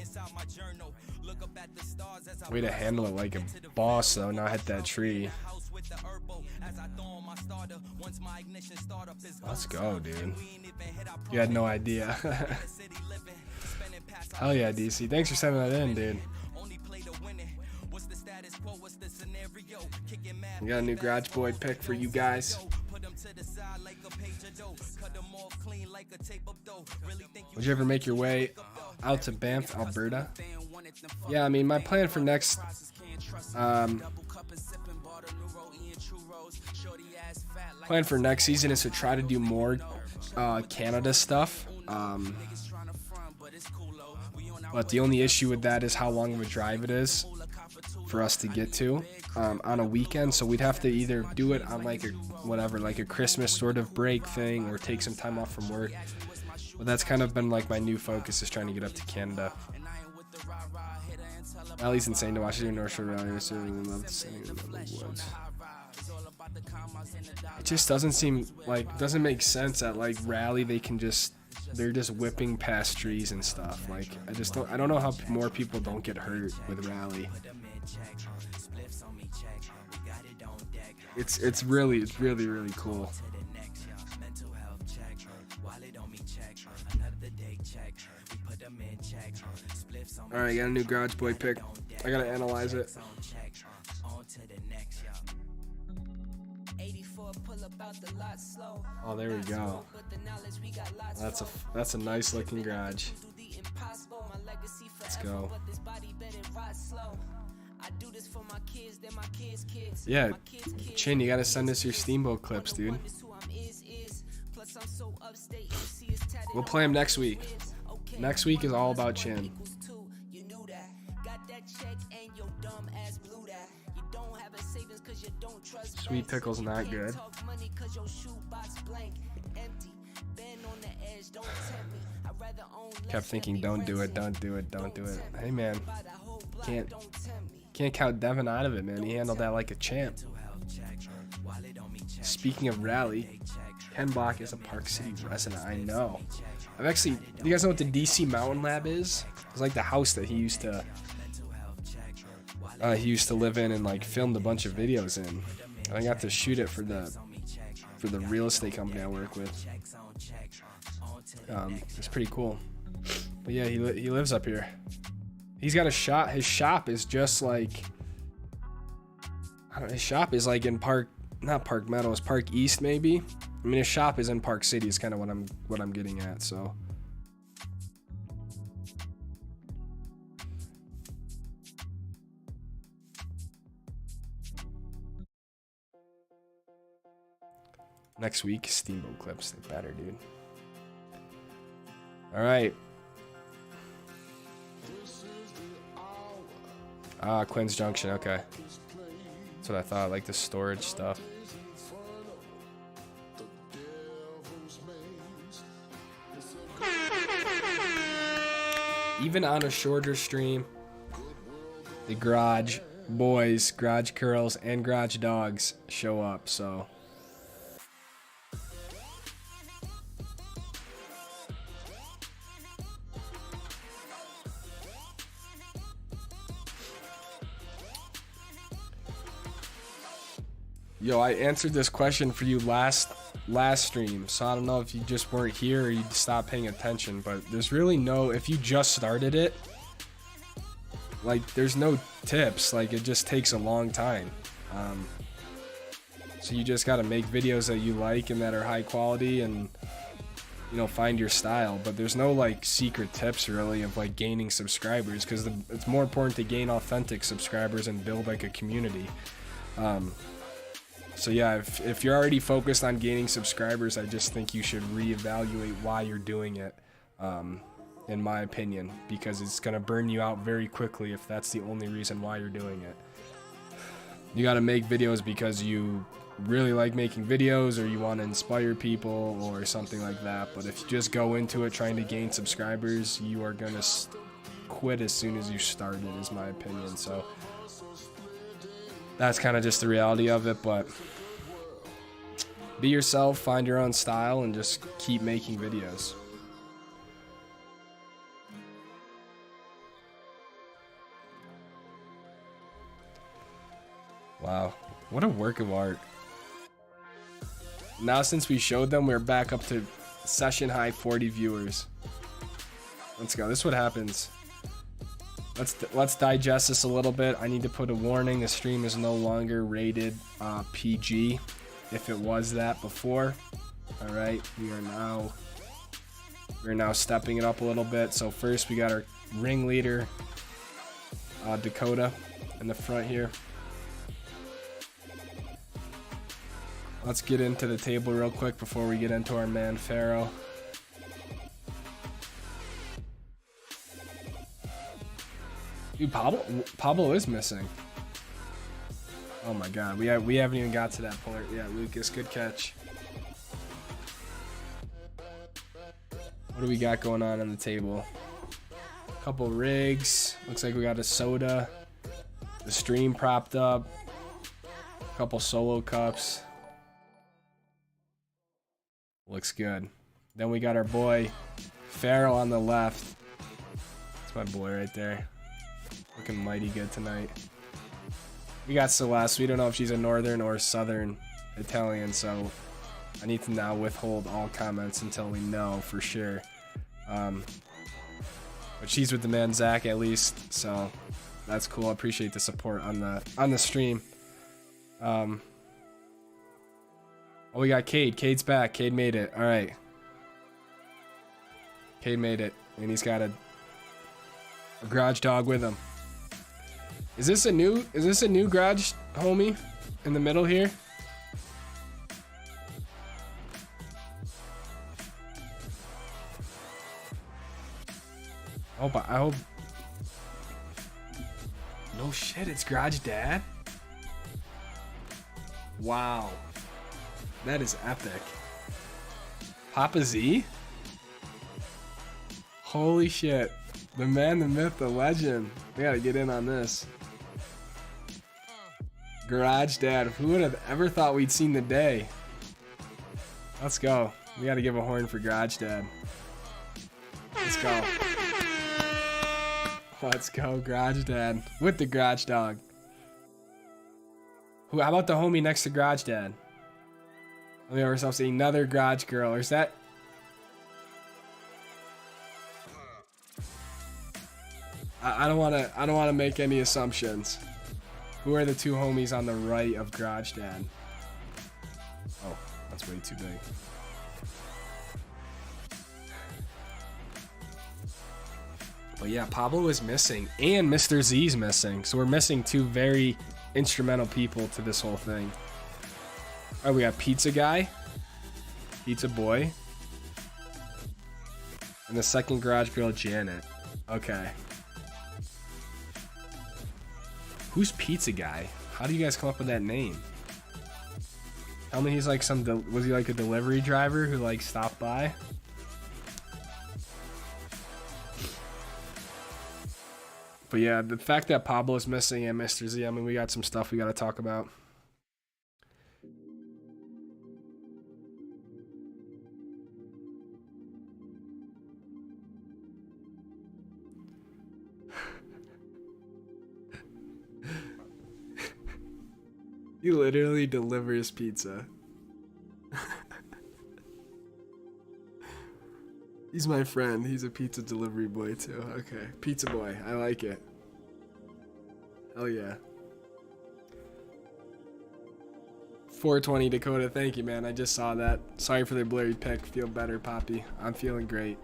way to handle it like a boss though, not hit that tree. Let's go, dude. You had no idea. Hell yeah, DC. Thanks for sending that in, dude. We got a new Garage Boy pick for you guys. Would you ever make your way out to Banff, Alberta? Yeah, I mean, my plan for next season is to try to do more Canada stuff. But the only issue with that is how long of a drive it is for us to get to on a weekend. So we'd have to either do it on like a whatever, like a Christmas sort of break thing, or take some time off from work. But that's kind of been like my new focus, is trying to get up to Canada. Rally's insane to watch. The North Shore Rally. I certainly love sitting in the woods. It just doesn't seem like, doesn't make sense that like Rally they're just whipping past trees and stuff. Like I don't know how more people don't get hurt with Rally. It's really cool. Alright, I got a new Garage Boy pick. I gotta analyze it. Oh, there we go. That's a nice looking garage. Let's go. Yeah, Chin, you gotta send us your Steamboat clips, dude. We'll play them next week. Next week is all about Chin. Sweet pickle's not good. Kept thinking, don't do it. Hey man, can't count Devon out of it, man. He handled that like a champ. Speaking of Rally, Ken Block is a Park City resident. I know. You guys know what the DC Mountain Lab is? It's like the house that he used to live in and like filmed a bunch of videos in. I got to shoot it for the real estate company I work with. It's pretty cool. But yeah, he lives up here. He's got a shop. His shop is just like, I don't know, his shop is like in not Park Meadows, Park East maybe. I mean, his shop is in Park City. Is kind of what I'm getting at. So. Next week, Steamboat clips. They better, dude. All right. Ah, Quinn's Junction. Okay. That's what I thought. Like the storage stuff. Even on a shorter stream, the garage boys, garage girls, and garage dogs show up, so. Yo, I answered this question for you last stream, so I don't know if you just weren't here or you stopped paying attention, but there's really no, if you just started it, like there's no tips, like it just takes a long time. So you just got to make videos that you like and that are high quality and, you know, find your style, but there's no like secret tips really of like gaining subscribers, because it's more important to gain authentic subscribers and build like a community. So yeah, if you're already focused on gaining subscribers, I just think you should reevaluate why you're doing it, in my opinion, because it's going to burn you out very quickly if that's the only reason why you're doing it. You got to make videos because you really like making videos or you want to inspire people or something like that, but if you just go into it trying to gain subscribers, you are going to quit as soon as you started, is my opinion. So that's kind of just the reality of it, but be yourself, find your own style, and just keep making videos. Wow, what a work of art. Now since we showed them, we're back up to session high 40 viewers. Let's go, this is what happens. Let's digest this a little bit. I need to put a warning. The stream is no longer rated PG, if it was that before. All right, we're now stepping it up a little bit. So first we got our ringleader, Dakota, in the front here. Let's get into the table real quick before we get into our man Pharaoh. Dude, Pablo is missing. Oh my god, we haven't even got to that point. Yeah, Lucas, good catch. What do we got going on the table? A couple rigs. Looks like we got a soda. The stream propped up. A couple solo cups. Looks good. Then we got our boy Pharaoh on the left. That's my boy right there. Looking mighty good tonight. We got Celeste. We don't know if she's a northern or southern Italian, so I need to now withhold all comments until we know for sure. But she's with the man Zach at least, so that's cool. I appreciate the support on the stream. Oh, we got Cade. Cade's back. Cade made it. All right. Cade made it, and he's got a garage dog with him. Is this a new garage homie in the middle here? I hope. No shit, it's Garage Dad. Wow, that is epic. Papa Z. Holy shit, the man, the myth, the legend. We gotta get in on this. Garage Dad. Who would have ever thought we'd seen the day? Let's go. We gotta give a horn for Garage Dad. Let's go. Let's go, Garage Dad. With the garage dog. How about the homie next to Garage Dad? Let me have ourselves another garage girl. Or is that... I don't wanna make any assumptions. Who are the two homies on the right of Garage Dad? Oh, that's way too big. But yeah, Pablo is missing, and Mr. Z's missing. So we're missing two very instrumental people to this whole thing. All right, we got Pizza Guy. Pizza Boy. And the second garage girl, Janet. Okay. Who's Pizza Guy? How do you guys come up with that name? Tell me he's like was he like a delivery driver who like stopped by? But yeah, the fact that Pablo's missing and Mr. Z, I mean, we got some stuff we got to talk about. He literally delivers pizza. He's my friend. He's a pizza delivery boy too. Okay, Pizza Boy. I like it. Hell yeah. 420 Dakota. Thank you, man. I just saw that. Sorry for the blurry pic. Feel better, Poppy. I'm feeling great.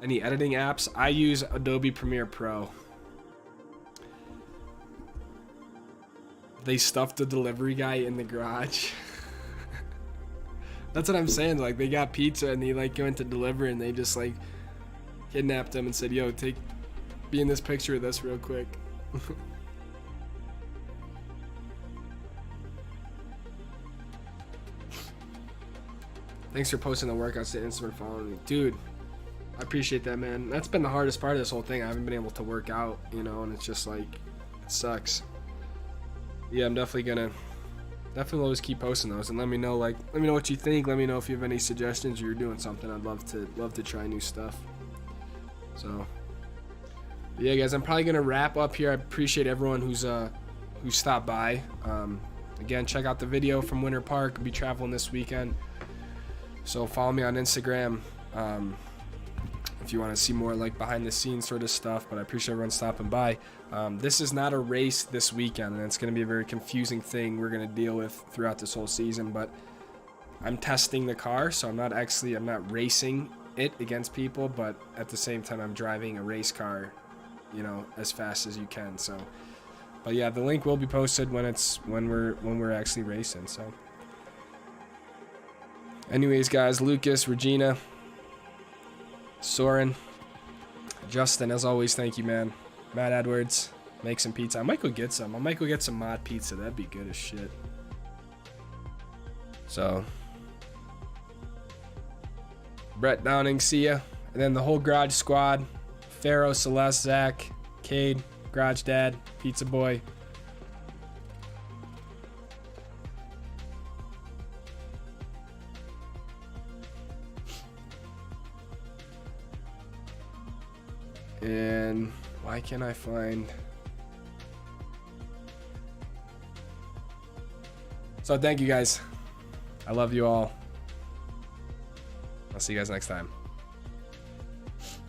Any editing apps? I use Adobe Premiere Pro. They stuffed the delivery guy in the garage. That's what I'm saying. Like, they got pizza and he like went to deliver and they just like kidnapped him and said, "Yo, be in this picture with us real quick." Thanks for posting the workouts to Instagram, following me, dude. I appreciate that, man. That's been the hardest part of this whole thing. I haven't been able to work out, you know, and it's just like, it sucks. Yeah, I'm definitely always keep posting those and let me know what you think. Let me know if you have any suggestions or you're doing something. I'd love to try new stuff. So yeah, guys, I'm probably gonna wrap up here. I appreciate everyone who stopped by. Again, check out the video from Winter Park. I'll be traveling this weekend, so follow me on Instagram if you want to see more like behind the scenes sort of stuff. But I appreciate everyone stopping by. This is not a race this weekend, and it's going to be a very confusing thing we're going to deal with throughout this whole season. But I'm testing the car, so I'm not racing it against people, but at the same time I'm driving a race car, you know, as fast as you can. So, but yeah, the link will be posted when we're actually racing. So, anyways, guys, Lucas, Regina, Soren, Justin, as always, thank you, man. Matt Edwards, make some pizza. I might go get some. I might go get some mod pizza. That'd be good as shit. So, Brett Downing, see ya. And then the whole garage squad: Pharaoh, Celeste, Zach, Cade, Garage Dad, Pizza Boy. And why can't I find... So thank you guys. I love you all. I'll see you guys next time.